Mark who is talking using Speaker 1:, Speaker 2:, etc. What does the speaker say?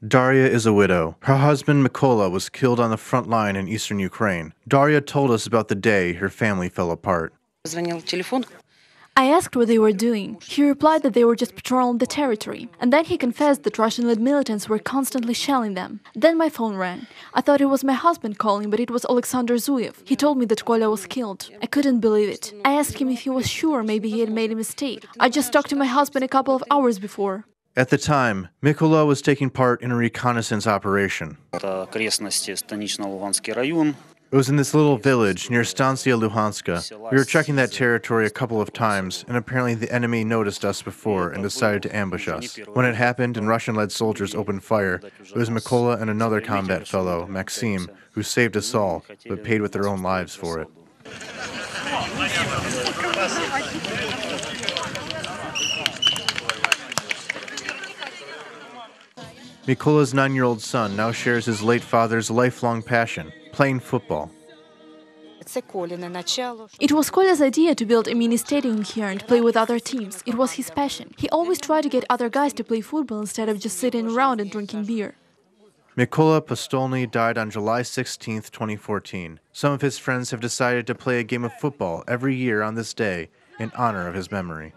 Speaker 1: Daria is a widow. Her husband, Mykola, was killed on the front line in eastern Ukraine. Daria told us about the day her family fell apart.
Speaker 2: I asked what they were doing. He replied that they were just patrolling the territory. And then he confessed that Russian-led militants were constantly shelling them. Then my phone rang. I thought it was my husband calling, but it was Alexander Zuyev. He told me that Kolya was killed. I couldn't believe it. I asked him if he was sure maybe he had made a mistake. I just talked to my husband a couple of hours before.
Speaker 1: At the time, Mykola was taking part in a reconnaissance operation. It was in this little village near Stansia Luhanska. We were checking that territory a couple of times, and apparently the enemy noticed us before and decided to ambush us. When it happened and Russian-led soldiers opened fire, it was Mykola and another combat fellow, Maxim, who saved us all, but paid with their own lives for it. Mykola's 9-year-old son now shares his late father's lifelong passion, playing football.
Speaker 2: It was Kolya's idea to build a mini stadium here and play with other teams. It was his passion. He always tried to get other guys to play football instead of just sitting around and drinking beer.
Speaker 1: Mykola Postolnyi died on July 16, 2014. Some of his friends have decided to play a game of football every year on this day in honor of his memory.